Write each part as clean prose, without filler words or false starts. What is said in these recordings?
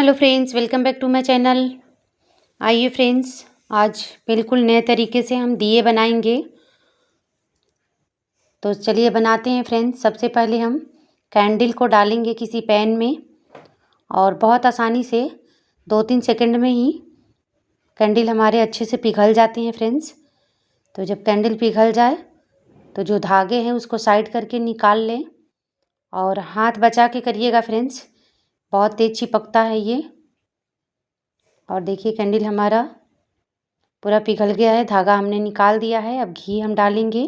Hello friends, welcome back to my channel. आइए friends, आज बिल्कुल नए तरीके से हम दिए बनाएंगे। तो चलिए बनाते हैं फ्रेंड्स। सबसे पहले हम कैंडल को डालेंगे किसी पैन में और बहुत आसानी से 2-3 सेकंड में ही कैंडल हमारे अच्छे से पिघल जाते हैं फ्रेंड्स। तो जब कैंडल पिघल जाए तो जो धागे हैं उसको साइड करके निकाल लें और हाथ बचा के करिएगा फ्रेंड्स, बहुत तेज़ चिपकता है ये। और देखिए कैंडल हमारा पूरा पिघल गया है, धागा हमने निकाल दिया है। अब घी हम डालेंगे।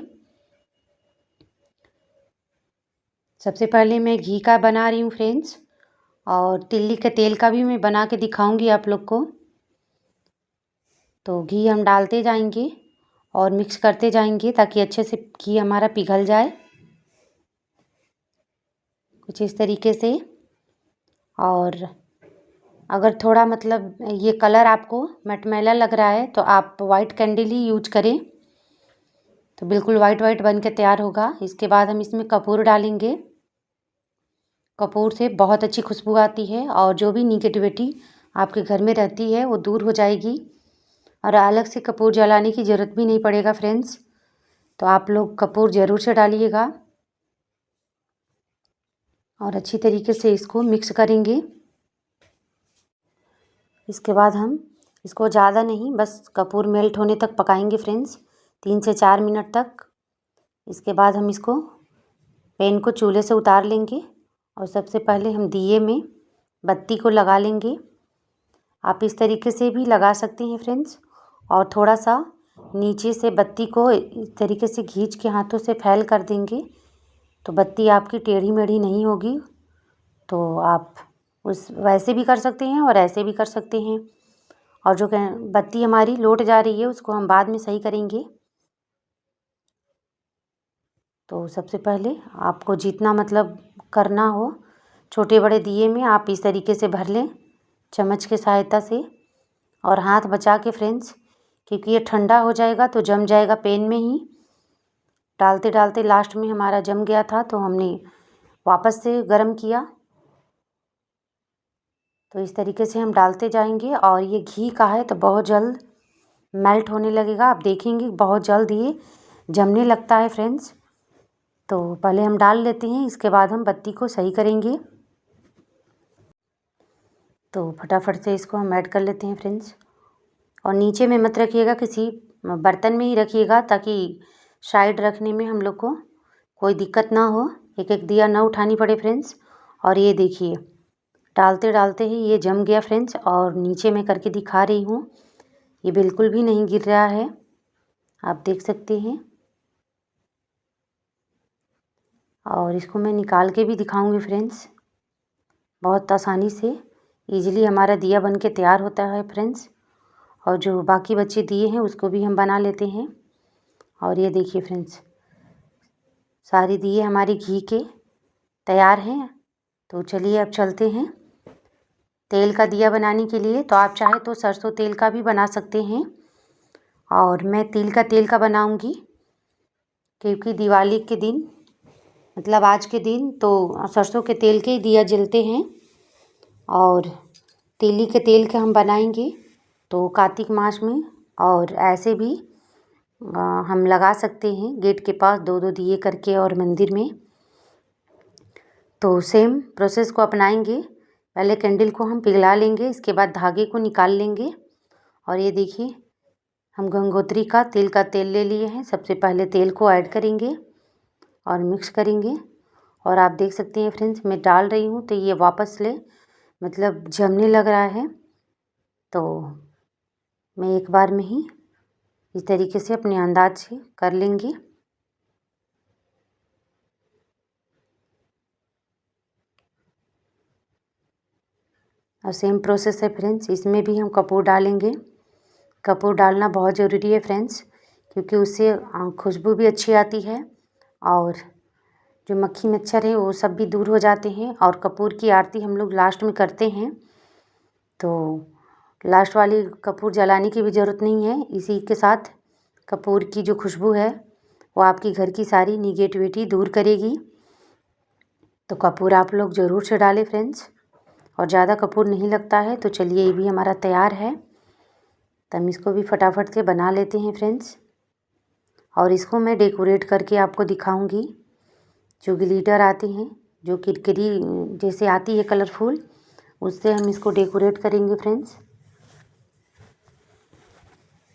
सबसे पहले मैं घी का बना रही हूँ फ्रेंड्स, और तिल्ली के तेल का भी मैं बना के दिखाऊंगी आप लोग को। तो घी हम डालते जाएंगे और मिक्स करते जाएंगे ताकि अच्छे से घी हमारा पिघल जाए, कुछ इस तरीके से। और अगर थोड़ा मतलब ये कलर आपको मटमैला लग रहा है तो आप वाइट कैंडल ही यूज करें, तो बिल्कुल वाइट वाइट बन के तैयार होगा। इसके बाद हम इसमें कपूर डालेंगे। कपूर से बहुत अच्छी खुशबू आती है और जो भी निगेटिविटी आपके घर में रहती है वो दूर हो जाएगी, और अलग से कपूर जलाने की ज़रूरत भी नहीं पड़ेगा फ्रेंड्स। तो आप लोग कपूर ज़रूर से डालिएगा और अच्छी तरीके से इसको मिक्स करेंगे। इसके बाद हम इसको ज़्यादा नहीं, बस कपूर मेल्ट होने तक पकाएंगे फ्रेंड्स, 3 से 4 मिनट तक। इसके बाद हम इसको पैन को चूल्हे से उतार लेंगे और सबसे पहले हम दिए में बत्ती को लगा लेंगे। आप इस तरीके से भी लगा सकते हैं फ्रेंड्स, और थोड़ा सा नीचे से बत्ती को इस तरीके से खींच के हाथों से फैल कर देंगे तो बत्ती आपकी टेढ़ी मेढ़ी नहीं होगी। तो आप उस वैसे भी कर सकते हैं और ऐसे भी कर सकते हैं। और जो बत्ती हमारी लौट जा रही है उसको हम बाद में सही करेंगे। तो सबसे पहले आपको जितना मतलब करना हो, छोटे बड़े दिए में आप इस तरीके से भर लें चम्मच की सहायता से, और हाथ बचा के फ्रेंड्स, क्योंकि ये ठंडा हो जाएगा तो जम जाएगा पेन में ही। डालते डालते लास्ट में हमारा जम गया था तो हमने वापस से गर्म किया। तो इस तरीके से हम डालते जाएंगे, और ये घी का है तो बहुत जल्द मेल्ट होने लगेगा। आप देखेंगे बहुत जल्द ये जमने लगता है फ्रेंड्स। तो पहले हम डाल लेते हैं, इसके बाद हम बत्ती को सही करेंगे। तो फटाफट से इसको हम ऐड कर लेते हैं फ्रेंड्स। और नीचे में मत रखिएगा, किसी बर्तन में ही रखिएगा ताकि साइड रखने में हम लोग को कोई दिक्कत ना हो, एक एक दिया ना उठानी पड़े फ्रेंड्स। और ये देखिए डालते डालते ही ये जम गया फ्रेंड्स, और नीचे में करके दिखा रही हूँ, ये बिल्कुल भी नहीं गिर रहा है, आप देख सकते हैं। और इसको मैं निकाल के भी दिखाऊंगी फ्रेंड्स। बहुत आसानी से इजीली हमारा दिया बन के तैयार होता है फ्रेंड्स। और जो बाकी बचे दिए हैं उसको भी हम बना लेते हैं। और ये देखिए फ्रेंड्स, सारी दिए हमारी घी के तैयार हैं। तो चलिए अब चलते हैं तेल का दिया बनाने के लिए। तो आप चाहे तो सरसों तेल का भी बना सकते हैं, और मैं तिल का तेल का बनाऊंगी, क्योंकि दिवाली के दिन मतलब आज के दिन तो सरसों के तेल के ही दिया जलते हैं, और तिली के तेल के हम बनाएंगे तो कार्तिक मास में। और ऐसे भी हम लगा सकते हैं गेट के पास 2-2 दिए करके और मंदिर में। तो सेम प्रोसेस को अपनाएंगे। पहले कैंडल को हम पिघला लेंगे, इसके बाद धागे को निकाल लेंगे। और ये देखिए हम गंगोत्री का तिल का तेल ले लिए हैं। सबसे पहले तेल को ऐड करेंगे और मिक्स करेंगे। और आप देख सकते हैं फ्रेंड्स, मैं डाल रही हूँ तो ये वापस ले मतलब जमने लग रहा है। तो मैं एक बार में ही इस तरीके से अपने अंदाज से कर लेंगे। और सेम प्रोसेस है फ्रेंड्स, इसमें भी हम कपूर डालेंगे। कपूर डालना बहुत ज़रूरी है फ्रेंड्स, क्योंकि उससे खुशबू भी अच्छी आती है, और जो मक्खी मच्छर है वो सब भी दूर हो जाते हैं। और कपूर की आरती हम लोग लास्ट में करते हैं, तो लास्ट वाली कपूर जलाने की भी ज़रूरत नहीं है। इसी के साथ कपूर की जो खुशबू है वो आपकी घर की सारी निगेटिविटी दूर करेगी। तो कपूर आप लोग ज़रूर से डालें फ्रेंड्स। और ज़्यादा कपूर नहीं लगता है। तो चलिए, ये भी हमारा तैयार है, तो हम इसको भी फटाफट से बना लेते हैं फ्रेंड्स। और इसको मैं डेकोरेट करके आपको दिखाऊंगी। जो ग्लिटर आती हैं, जो किरकिरी जैसे आती है कलरफुल, उससे हम इसको डेकोरेट करेंगे फ्रेंड्स।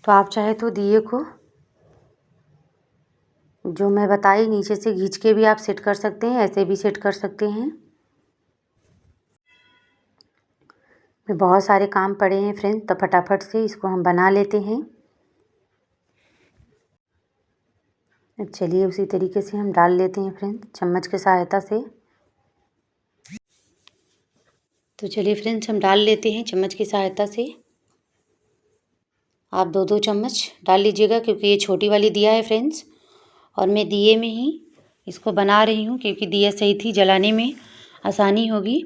तो आप चाहे तो दिए को जो मैं बताई नीचे से खींच के भी आप सेट कर सकते हैं, ऐसे भी सेट कर सकते हैं। बहुत सारे काम पड़े हैं फ्रेंड्स, तो फटाफट से इसको हम बना लेते हैं। चलिए, उसी तरीके से हम डाल लेते हैं फ्रेंड्स, चम्मच की सहायता से। तो चलिए फ्रेंड्स, हम डाल लेते हैं चम्मच की सहायता से। आप 2-2 चम्मच डाल लीजिएगा, क्योंकि ये छोटी वाली दिया है फ्रेंड्स, और मैं दिए में ही इसको बना रही हूँ, क्योंकि दिया सही थी, जलाने में आसानी होगी।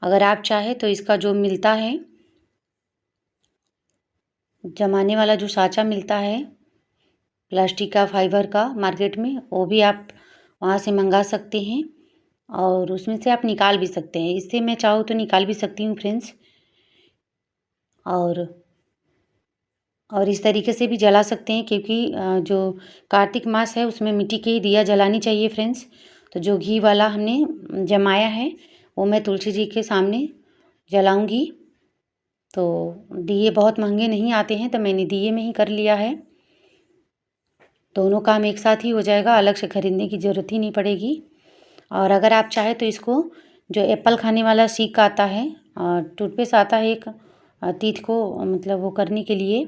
अगर आप चाहे तो इसका जो मिलता है, जमाने वाला जो साँचा मिलता है प्लास्टिक का, फाइबर का, मार्केट में, वो भी आप वहाँ से मंगा सकते हैं और उसमें से आप निकाल भी सकते हैं। इससे मैं चाहूँ तो निकाल भी सकती हूँ फ्रेंड्स। और इस तरीके से भी जला सकते हैं, क्योंकि जो कार्तिक मास है उसमें मिट्टी के ही दिया जलानी चाहिए फ्रेंड्स। तो जो घी वाला हमने जमाया है वो मैं तुलसी जी के सामने जलाऊंगी। तो दिए बहुत महंगे नहीं आते हैं, तो मैंने दिए में ही कर लिया है। दोनों काम एक साथ ही हो जाएगा, अलग से खरीदने की ज़रूरत ही नहीं पड़ेगी। और अगर आप चाहें तो इसको, जो एप्पल खाने वाला सीक आता है, टूथपेस्ट आता है एक, तीत को मतलब वो करने के लिए,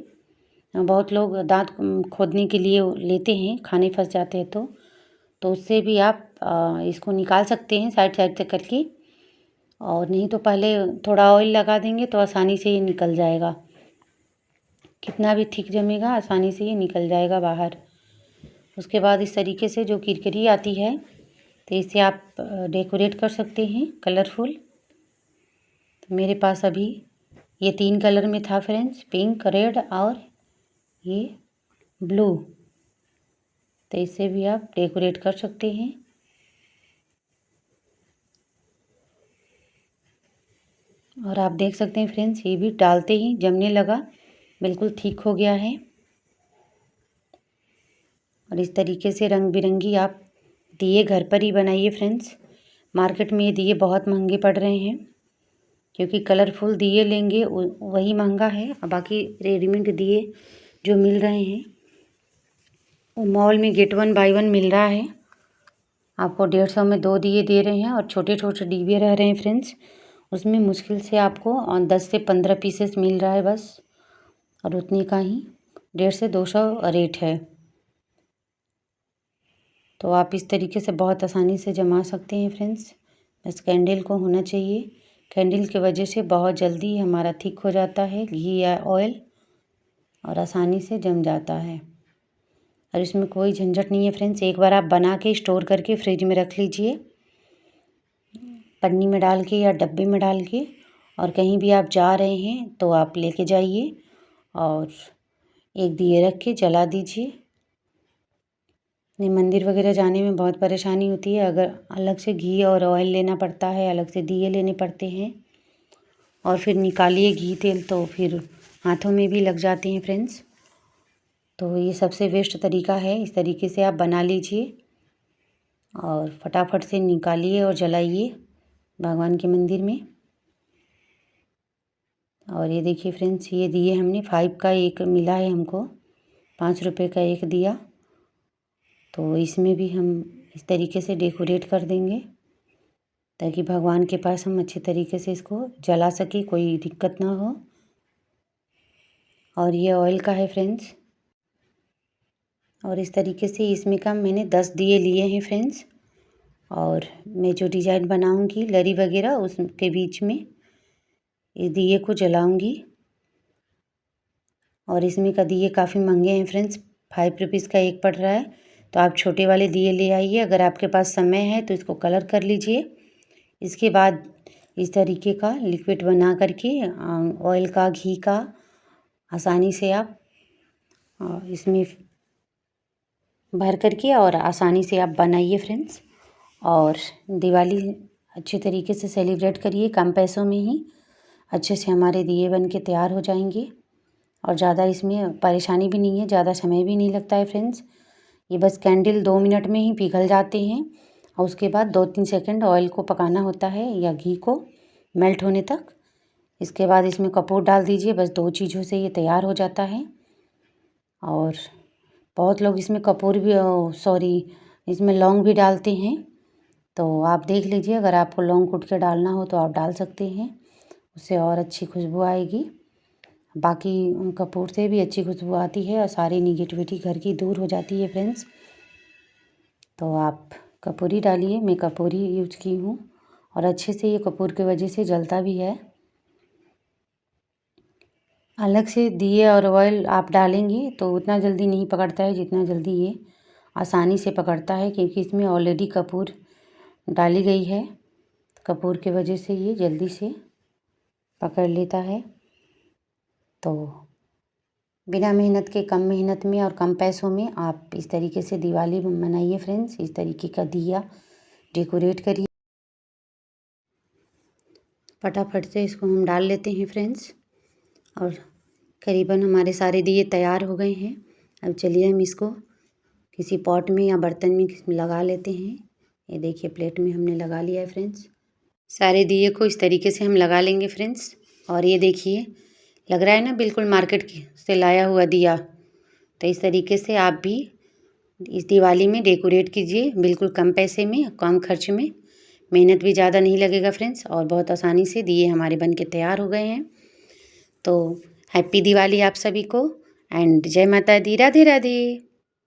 बहुत लोग दांत खोदने के लिए लेते हैं, खाने फंस जाते हैं तो उससे भी आप इसको निकाल सकते हैं साइड साइड से करके। और नहीं तो पहले थोड़ा ऑयल लगा देंगे तो आसानी से ये निकल जाएगा। कितना भी थिक जमेगा, आसानी से ये निकल जाएगा बाहर। उसके बाद इस तरीके से जो किरकिरी आती है, तो इसे आप डेकोरेट कर सकते हैं कलरफुल। तो मेरे पास अभी ये 3 कलर में था फ्रेंड्स, पिंक, रेड और ये ब्लू। तो इसे भी आप डेकोरेट कर सकते हैं। और आप देख सकते हैं फ्रेंड्स, ये भी डालते ही जमने लगा, बिल्कुल ठीक हो गया है। और इस तरीके से रंग बिरंगी आप दिए घर पर ही बनाइए फ्रेंड्स। मार्केट में ये दिए बहुत महंगे पड़ रहे हैं, क्योंकि कलरफुल दिए लेंगे वही महंगा है। और बाकी रेडीमेड दिए जो मिल रहे हैं, वो मॉल में गेट 1 बाय 1 मिल रहा है। आपको 150 में 2 दिए दे रहे हैं, और छोटे छोटे डिब्बे रह रहे हैं फ्रेंड्स, उसमें मुश्किल से आपको 10 से 15 पीसेस मिल रहा है बस। और उतने का ही 150 से 200 रेट है। तो आप इस तरीके से बहुत आसानी से जमा सकते हैं फ्रेंड्स। बस कैंडल को होना चाहिए, कैंडल की वजह से बहुत जल्दी हमारा थिक हो जाता है घी या ऑयल, और आसानी से जम जाता है। और इसमें कोई झंझट नहीं है फ्रेंड्स। एक बार आप बना के स्टोर करके फ्रिज में रख लीजिए, पन्नी में डाल के या डब्बे में डाल के, और कहीं भी आप जा रहे हैं तो आप लेके जाइए और एक दिए रख के जला दीजिए। नहीं, मंदिर वगैरह जाने में बहुत परेशानी होती है, अगर अलग से घी और ऑयल लेना पड़ता है, अलग से दिए लेने पड़ते हैं, और फिर निकालिए घी तेल तो फिर हाथों में भी लग जाते हैं फ्रेंड्स। तो ये सबसे बेस्ट तरीका है, इस तरीके से आप बना लीजिए और फटाफट से निकालिए और जलाइए भगवान के मंदिर में। और ये देखिए फ्रेंड्स, ये दिए हमने 5 का एक मिला है हमको, 5 रुपये का एक दिया। तो इसमें भी हम इस तरीके से डेकोरेट कर देंगे, ताकि भगवान के पास हम अच्छे तरीके से इसको जला सके, कोई दिक्कत ना हो। और ये ऑयल का है फ्रेंड्स। और इस तरीके से इसमें का मैंने 10 दिए लिए हैं फ्रेंड्स। और मैं जो डिज़ाइन बनाऊंगी लरी वगैरह, उसके बीच में इस दिए को जलाऊंगी। और इसमें का दिए काफ़ी महंगे हैं फ्रेंड्स, 5 रुपीज़ का एक पड़ रहा है। तो आप छोटे वाले दिए ले आइए, अगर आपके पास समय है तो इसको कलर कर लीजिए। इसके बाद इस तरीके का लिक्विड बना करके ऑयल का, घी का, आसानी से आप इसमें भर करके और आसानी से आप बनाइए फ्रेंड्स। और दिवाली अच्छे तरीके से सेलिब्रेट करिए, कम पैसों में ही अच्छे से हमारे दिए बन के तैयार हो जाएंगे। और ज़्यादा इसमें परेशानी भी नहीं है, ज़्यादा समय भी नहीं लगता है फ्रेंड्स। ये बस कैंडल 2 मिनट में ही पिघल जाते हैं और उसके बाद 2-3 सेकंड ऑयल को पकाना होता है या घी को मेल्ट होने तक। इसके बाद इसमें कपूर डाल दीजिए, बस 2 चीज़ों से ये तैयार हो जाता है। और बहुत लोग इसमें कपूर भी इसमें लौंग भी डालते हैं, तो आप देख लीजिए, अगर आपको लौंग कूट के डालना हो तो आप डाल सकते हैं, उससे और अच्छी खुशबू आएगी। बाकी कपूर से भी अच्छी खुशबू आती है और सारी निगेटिविटी घर की दूर हो जाती है फ्रेंड्स। तो आप कपूर ही डालिए, मैं कपूर ही यूज की हूँ और अच्छे से ये कपूर की वजह से जलता भी है। अलग से दिए और ऑयल आप डालेंगे तो उतना जल्दी नहीं पकड़ता है जितना जल्दी ये आसानी से पकड़ता है, क्योंकि इसमें ऑलरेडी कपूर डाली गई है। कपूर की वजह से ये जल्दी से पकड़ लेता है। तो बिना मेहनत के, कम मेहनत में और कम पैसों में आप इस तरीके से दिवाली मनाइए फ्रेंड्स। इस तरीके का दिया डेकोरेट करिए। फटाफट से इसको हम डाल लेते हैं फ्रेंड्स और करीबन हमारे सारे दिए तैयार हो गए हैं। अब चलिए हम इसको किसी पॉट में या बर्तन में लगा लेते हैं। ये देखिए प्लेट में हमने लगा लिया है फ्रेंड्स। सारे दिए को इस तरीके से हम लगा लेंगे फ्रेंड्स। और ये देखिए, लग रहा है ना बिल्कुल मार्केट से लाया हुआ दिया। तो इस तरीके से आप भी इस दिवाली में डेकोरेट कीजिए, बिल्कुल कम पैसे में, कम खर्च में। मेहनत भी ज़्यादा नहीं लगेगा फ्रेंड्स और बहुत आसानी से दिए हमारे बन के तैयार हो गए हैं। तो हैप्पी दिवाली आप सभी को एंड जय माता दी, राधे राधे।